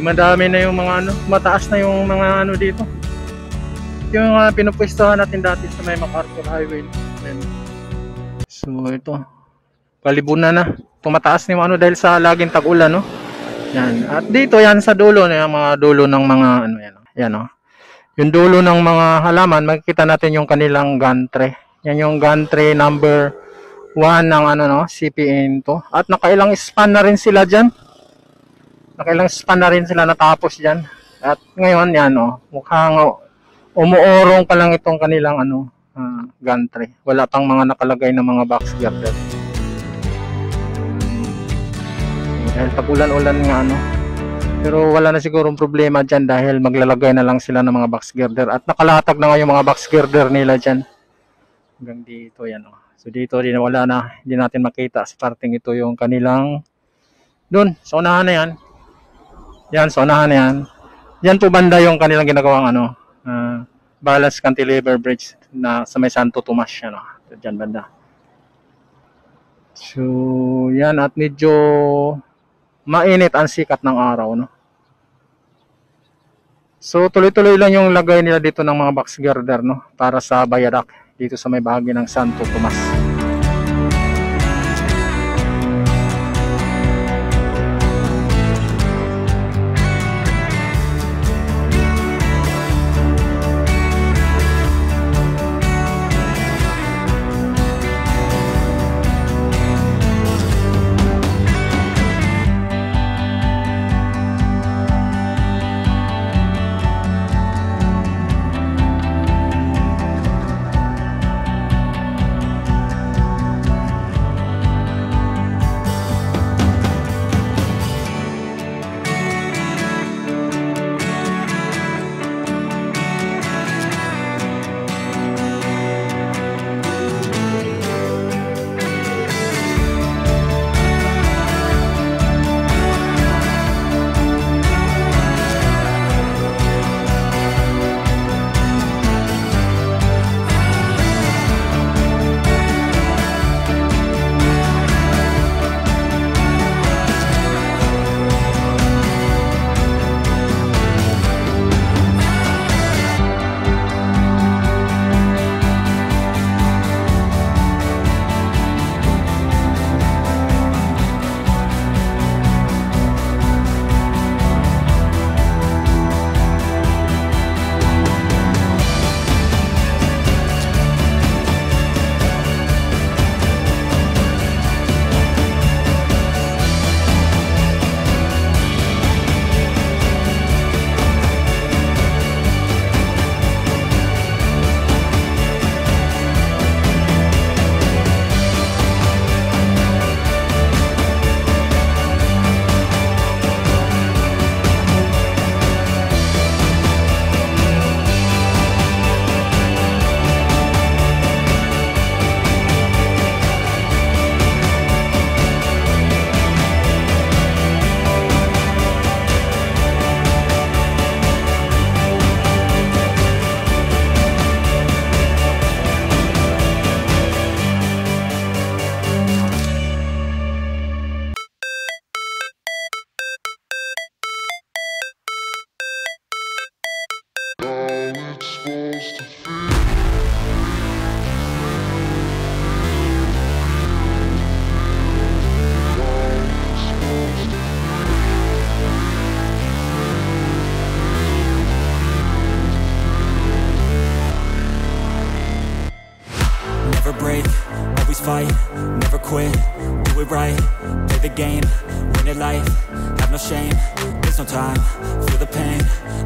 Dumadami na yung mga ano, mataas na yung mga ano dito. Yung pinupwestuhan natin dati sa may MacArthur Highway. Ayan. So ito, palibunan na. Tumataas na yung ano dahil sa laging tag-ulan, no? Yan. At dito yan sa dulo, yung mga dulo ng mga ano yan. Yan, oh. Yung dulo ng mga halaman, makikita natin yung kanilang gantry. Yan yung gantry number 1 ng ano, no, CPN to. At nakailang span na rin sila diyan. Nakailang span na rin sila natapos diyan. At ngayon yan, oh, mukhang umuorong pa lang itong kanilang ano, gantry. Wala pang mga nakalagay na mga box girder. Dahil tagulan-ulan nga ano. Pero wala na sigurong problema dyan dahil maglalagay na lang sila ng mga box girder. At nakalatag na nga yung mga box girder nila dyan. Hanggang dito yan, oh. So dito din wala na, hindi natin makita sa parting ito yung kanilang doon, sa unahan na yan. Yan, sa unahan na yan. Yan po banda yung kanilang ginagawang ano, balance cantilever bridge na sa may Santo Tomas yan, oh. Diyan banda. So yan, at medyo mainit ang sikat ng araw, no? So tuloy-tuloy lang yung lagay nila dito ng mga box girder, no, para sa viaduct dito sa may bahagi ng Santo Tomas. fight, never quit, do it right, play the game, win it life, have no shame, there's no time, feel the pain,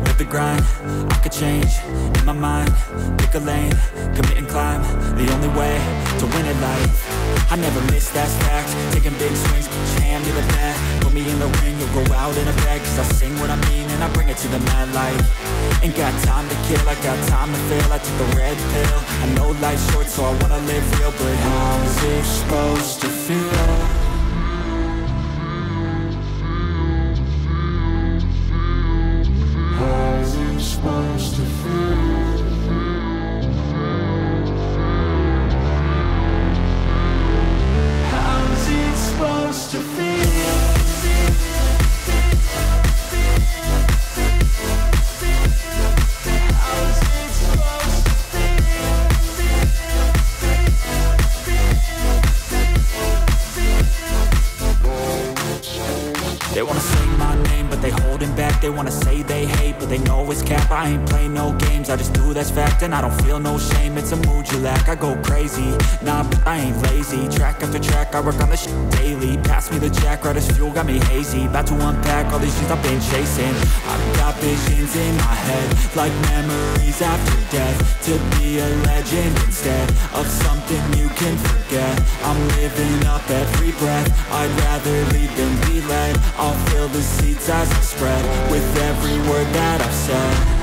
live the grind, I could change, in my mind, pick a lane, commit and climb, the only way to win it life, I never miss, that's fact, taking big swings, put your hand to the bat, put me in the ring, you'll go out in a bag, cause I sing what I mean and I bring it to the mad light, ain't got time to kill, I got time to feel, I took the red pill, I know life's short so I wanna live real, but how's it supposed to feel? How's it supposed to feel? How's it supposed to feel? but they know it's cap. I ain't play no games, I just do that's fact. And I don't feel no shame, it's a mood you lack. I go crazy, nah, but I ain't lazy. Track after track, I work on this shit daily. Pass me the jack, right as fuel, got me hazy. About to unpack all these things I've been chasing. I've got visions in my head, like memories after death. To be a legend instead of something you can forget. I'm living up every breath, I'd rather lead than be led. I'll fill the seats as I spread with every word that I've said.